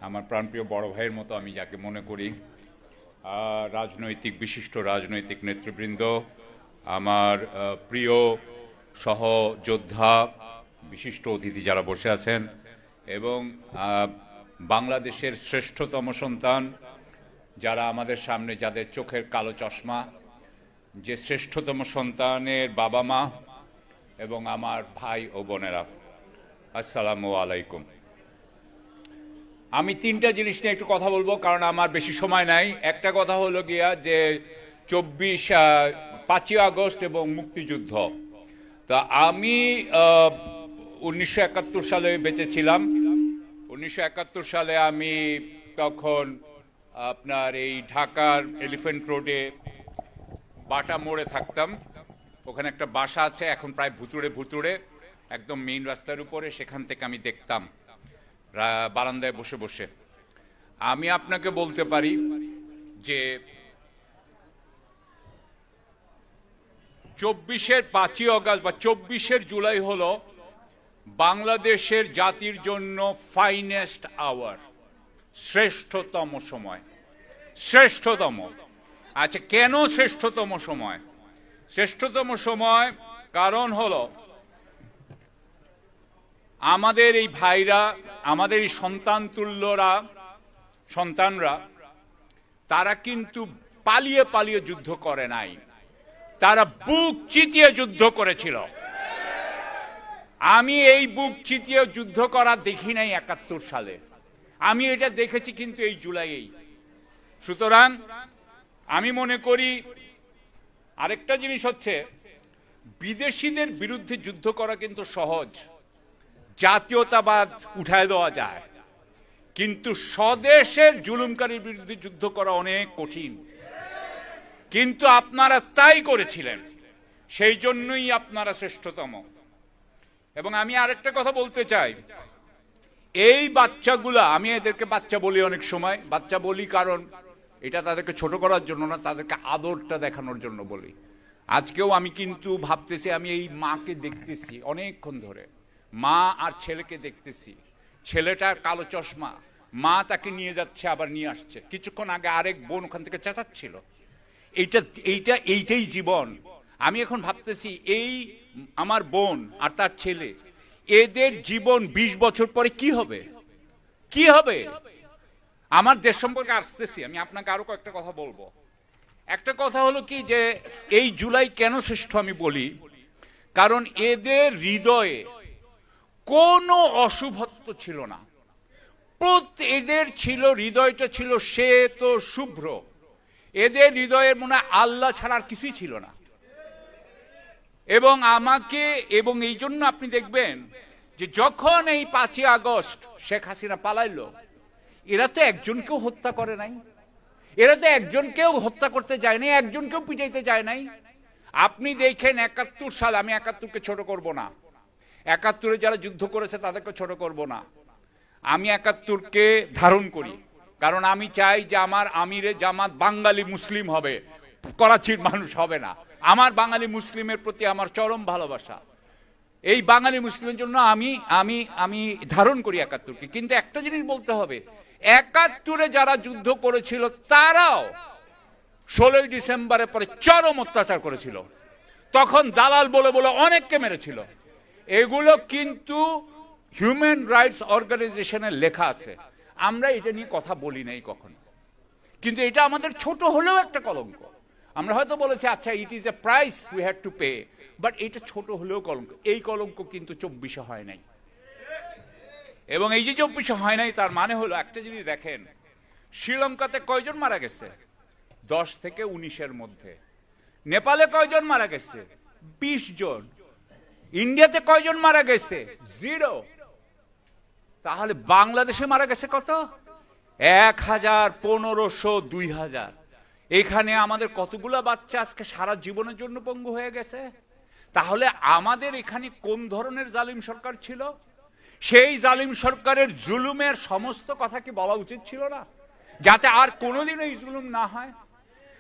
আমার প্রাণপ্রিয় বড় ভাইয়ের মতো আমি যাকে মনে করি, বিশিষ্ট রাজনৈতিক নেতৃবৃন্দ, আমার প্রিয় সহযোদ্ধা, বিশিষ্ট অতিথি যারা বসে আছেন, এবং বাংলাদেশের শ্রেষ্ঠতম সন্তান যারা আমাদের সামনে, যাদের চোখের কালো চশমা, যে শ্রেষ্ঠতম সন্তানের বাবা মা এবং আমার ভাই ও বোনেরা, আসসালামু আলাইকুম। আমি তিনটা জিনিস নিয়ে একটু কথা বলবো, কারণ আমার বেশি সময় নাই। একটা কথা হলো গিয়া যে 5ই আগস্ট এবং মুক্তিযুদ্ধ। তা আমি 1971 সালে বেঁচে ছিলাম। 1971 সালে আমি তখন আপনার এই ঢাকার এলিফ্যান্ট রোডে বাটা মোড়ে থাকতাম। ওখানে একটা বাসা আছে, এখন প্রায় ভুতুড়ে একদম মেইন রাস্তার উপরে। সেখান থেকে আমি দেখতাম বারান্দায় বসে বসে। আমি আপনাকে বলতে পারি যে 5ই আগস্ট বা 24 জুলাই হলো বাংলাদেশের জাতির জন্য ফাইনেস্ট আওয়ার, শ্রেষ্ঠতম সময়। শ্রেষ্ঠতম। আচ্ছা, কেন শ্রেষ্ঠতম সময়? শ্রেষ্ঠতম সময় কারণ হলো আমাদের এই ভাইরা, আমাদের এই সন্তানরা তারা কিন্তু পালিয়ে যুদ্ধ করে নাই, তারা বুক চিতিয়ে যুদ্ধ করেছিল। আমি এই বুক চিতিয়ে যুদ্ধ করা দেখি নাই 71 সালে, আমি এটা দেখেছি কিন্তু এই জুলাইয়েই। সুতরাং আমি মনে করি আরেকটা জিনিস হচ্ছে, বিদেশিদের বিরুদ্ধে যুদ্ধ করা কিন্তু সহজ, জাতীয়তাবাদ উঠায় দেওয়া যায়, কিন্তু স্বদেশের জুলুমকারীর বিরুদ্ধে যুদ্ধ করা অনেক কঠিন। কিন্তু আপনারা তাই করেছিলেন, সেই জন্যই আপনারা শ্রেষ্ঠতম। এবং আমি আরেকটা কথা বলতে চাই, এই বাচ্চাগুলা, আমি এদেরকে বাচ্চা বলি, অনেক সময় বাচ্চা বলি কারণ এটা তাদেরকে ছোট করার জন্য না, তাদেরকে আদরটা দেখানোর জন্য বলি। আজকেও আমি কিন্তু ভাবতেছি, আমি এই মাকে দেখতেছি অনেকক্ষণ ধরে, মা আর ছেলেকে দেখতেছি। ছেলেটার কালো চশমা, মা তাকে নিয়ে যাচ্ছে আবার নিয়ে আসছে। কিছুক্ষণ আগে আরেক বোন ওখান থেকে চেঁচাচ্ছিল। এইটাই জীবন। আমি এখন ভাবতেছি, এই আমার বোন আর তার ছেলে, এদের জীবন 20 বছর পরে কি হবে? কি হবে? আমার দেশ সম্পর্কে আসতেছি, আমি আপনাকে আরো কয়েকটা কথা বলবো। একটা কথা হলো কি, যে এই জুলাই কেন শ্রেষ্ঠ আমি বলি, কারণ এদের হৃদয়ে কোনো অশুভত্ব ছিল না। এদের হৃদয়টা ছিল শ্বেত শুভ্র। এদের হৃদয়ের মনে আল্লাহ ছাড়া আর কিছুই ছিল না। এবং এই জন্য আপনি দেখবেন যে যখন এই 5ই আগস্ট শেখ হাসিনা পালাইলো, এরা তো একজনকেও হত্যা করে নাই, এরা তো একজনকেও হত্যা করতে যায় নাই, একজনকেও পিটাইতে যায় নাই। আপনি দেখেন 71 সাল, আমি 71কে ছোট করব না, 71-এ যারা যুদ্ধ করেছে তাদেরকে ছোট করব না, আমি 71কে ধারণ করি। কারণ আমি চাই যে আমার আমিরে জামাত বাঙালি মুসলিম হবে, করাচির মানুষ হবে না। আমার বাঙালি মুসলিমের প্রতি আমার চরম ভালোবাসা। এই বাঙালি মুসলিমের জন্য আমি ধারণ করি 71কে। কিন্তু একটা জিনিস বলতে হবে, 71-এ যারা যুদ্ধ করেছিল তারাও 16ই ডিসেম্বরের পরে চরম অত্যাচার করেছিল। তখন দালাল বলে অনেককে মেরেছিল। এগুলো কিন্তু হিউম্যান রাইটস অর্গানাইজেশনের লেখা আছে। আমরা এটা নিয়ে কথা বলি নাই কখনো, কিন্তু এটা আমাদের ছোট হলেও একটা কলঙ্ক। আমরা হয়তো বলেছি, আচ্ছা, it is a price we have to pay, but এটা ছোট হলেও কলঙ্ক। এই কলঙ্ক কিন্তু 24-এ হয় নাই। এবং এই যে 24-এ হয় নাই, তার মানে হলো একটা জিনিস দেখেন, শ্রীলঙ্কাতে কয়জন মারা গেছে? 10 থেকে 19-এর মধ্যে। নেপালে কয়জন মারা গেছে? 20 জন। ইন্ডিয়াতে কয়জন মারা গেছে? 0। তাহলে বাংলাদেশে মারা গেছে কত? 1000, 1500, 2000। এখানে আমাদের কতগুলা বাচ্চা আজকে সারা জীবনের জন্য পঙ্গু হয়ে গেছে। তাহলে আমাদের এখানে কোন ধরনের জালিম সরকার ছিল? সেই জালিম সরকারের জুলুমের সমস্ত কথা কি বলা উচিত ছিল না, যাতে আর কোনোদিন এই জুলুম না হয়?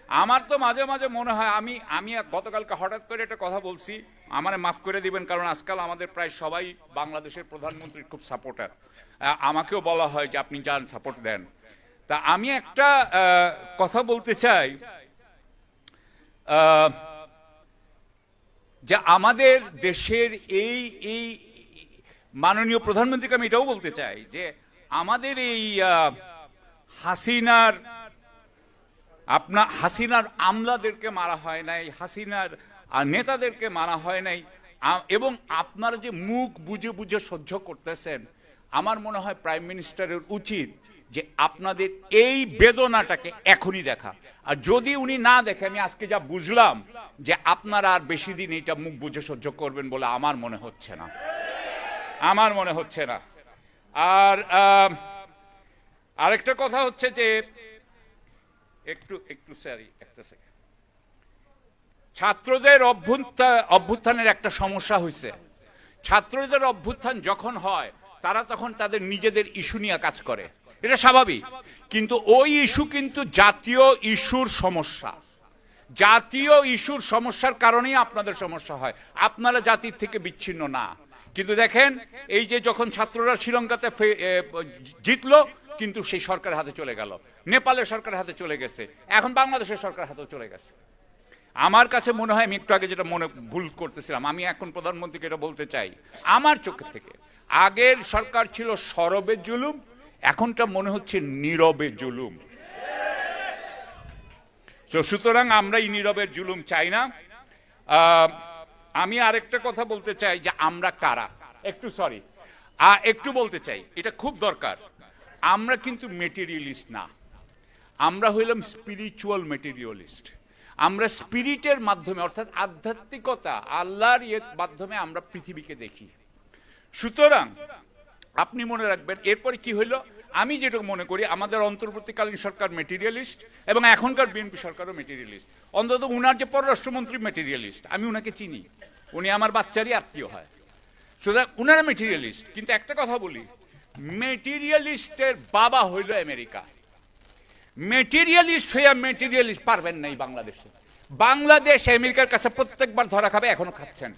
আমার তো মাঝে মাঝে মনে হয় আমি গতকালকে হঠাৎ করে একটা কথা বলছি, আমারে মাফ করে দিবেন, কারণ আজকাল আমাদের প্রায় সবাই বাংলাদেশের প্রধানমন্ত্রীর খুব সাপোর্টার। আমাকেও বলা হয় যে আপনি যান সাপোর্ট দেন। তা আমি একটা কথা বলতে চাই, যে আমাদের দেশের এই এই মাননীয় প্রধানমন্ত্রীকে আমি এটাও বলতে চাই যে আমাদের এই হাসিনার আমলাদেরকে মারা হয় নাই, হাসিনার নেতাদেরকে মারা হয় নাই, এবং আপনারা যে মুখ বুঝে বুঝে সহ্য করতেছেন, আমার মনে হয় প্রাইম মিনিস্টারের উচিত যে আপনাদের এই বেদনাটাকে এখনই দেখা। আর যদি উনি না দেখে, আমি আজকে যা বুঝলাম যে আপনারা আর বেশি দিন এটা মুখ বুঝে সহ্য করবেন বলে আমার মনে হচ্ছে না, আমার মনে হচ্ছে না। আর আরেকটা কথা হচ্ছে যে একটু সরি, একটা সেকেন্ড, ছাত্রদের অভ্যুত্থানের একটা সমস্যা হয়েছে। ছাত্রদের অভ্যুত্থান যখন হয় তারা তখন তাদের নিজেদের ইস্যু নিয়ে কাজ করে, এটা স্বাভাবিক, কিন্তু ওই ইস্যু কিন্তু জাতীয় ইস্যুর সমস্যা। জাতীয় ইস্যুর সমস্যার কারণেই আপনাদের সমস্যা হয়, আপনারা জাতির থেকে বিচ্ছিন্ন না। কিন্তু দেখেন এই যে যখন ছাত্ররা শ্রীলঙ্কাতে জিতলো, কিন্তু সেই সরকারের হাতে চলে গেল, নেপালের সরকারের হাতে চলে গেছে, এখন বাংলাদেশের সরকারের হাতেও চলে গেছে। আমার কাছে মনে হয়, আমি একটু আগে যেটা ভুল করতেছিলাম, আমি এখন প্রধানমন্ত্রীকে এটা বলতে চাই, আমার চোখের থেকে আগের সরকার ছিল সরবে জুলুম, এখনটা মনে হচ্ছে নীরবে জুলুম। তো সুতরাং আমরা এই নীরবের জুলুম চাই না। আমি আরেকটা কথা বলতে চাই যে আমরা কারা, একটু বলতে চাই, এটা খুব দরকার। আমরা কিন্তু মেটেরিয়ালিস্ট না, আমরা হইলাম স্পিরিচুয়াল মেটেরিয়ালিস্ট। আমরা স্পিরিটের মাধ্যমে, অর্থাৎ আধ্যাত্মিকতা, আল্লাহর মাধ্যমে আমরা পৃথিবীকে দেখি। সুতরাং আপনি মনে রাখবেন, এরপরে কি হইল, আমি যেটা মনে করি আমাদের অন্তর্বর্তীকালীন সরকার মেটেরিয়ালিস্ট, এবং এখনকার বিএনপি সরকারও মেটেরিয়ালিস্ট। অন্তত উনার যে পররাষ্ট্রমন্ত্রী মেটেরিয়ালিস্ট, আমি উনাকে চিনি, উনি আমার বাচ্চারই আত্মীয় হয়, সুতরাং উনারা মেটেরিয়ালিস্ট। কিন্তু একটা কথা বলি, মেটেরিয়ালিস্টের বাবা হইল আমেরিকা। মেটেরিয়ালিস্ট হইয়া মেটেরিয়ালিস্ট পারবেন নাই বাংলাদেশে। বাংলাদেশ আমেরিকার কাছে প্রত্যেকবার ধরা খাবে, এখনো খাচ্ছেন।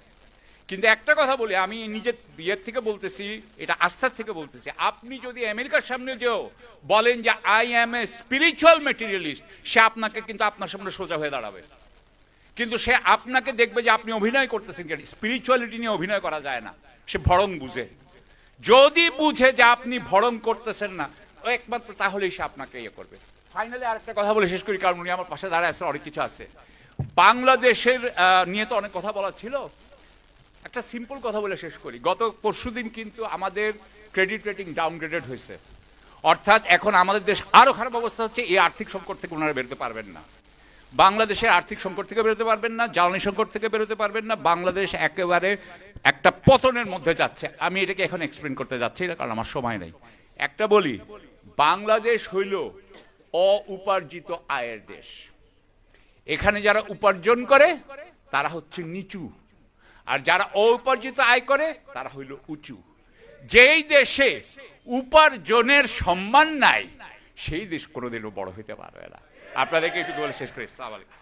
কিন্তু একটা কথা বলি, আমি নিজের বিয়ের থেকে বলতেছি, এটা আস্থার থেকে বলতেছি, আপনি যদি আমেরিকার সামনে যেও বলেন যে আই অ্যাম এ স্পিরিচুয়াল মেটেরিয়ালিস্ট, সে আপনাকে কিন্তু আপনার সামনে সোজা হয়ে দাঁড়াবে। কিন্তু সে আপনাকে দেখবে যে আপনি অভিনয় করতেছেন, স্পিরিচুয়ালিটি নিয়ে অভিনয় করা যায় না, সে ভড়ং বুঝে। যদি বুঝে যে আপনি ভড়ং করতেছেন না, একমাত্র তাহলেই সে আপনাকে ইয়ে করবে। ফাইনালি আরেকটা কথা বলে শেষ করি, কারণ উনি আমার পাশে দাঁড়ায় আছে, অনেক কিছু আছে। বাংলাদেশের নিয়ে তো অনেক কথা বলার ছিল, একটা সিম্পল কথা বলে শেষ করি। গত পরশুদিন কিন্তু আমাদের ক্রেডিট রেটিং ডাউনগ্রেডেড হয়েছে, অর্থাৎ এখন আমাদের দেশ আরো খারাপ অবস্থা হচ্ছে। এই আর্থিক সংকট থেকে ওনারা বেরোতে পারবেন না, বাংলাদেশের আর্থিক সংকট থেকে বেরোতে পারবেন না, জ্বালানি সংকট থেকে বেরোতে পারবেন না। বাংলাদেশ একেবারে একটা পতনের মধ্যে যাচ্ছে। আমি এটাকে এখন এক্সপ্লেন করতে যাচ্ছি না, কারণ আমার সময় নেই। একটা বলি, বাংলাদেশ হইল অউপার্জিত আয়ের দেশ। এখানে যারা উপার্জন করে তারা হচ্ছে নিচু, আর যারা অউপার্জিত আয় করে তারা হইল উঁচু। যেই দেশে উপার্জনের সম্মান নাই, সেই দেশ কোনোদিনও বড় হইতে পারবে না। আপনাদেরকে একটু বলে শেষ করে আসসালামু আলাইকুম।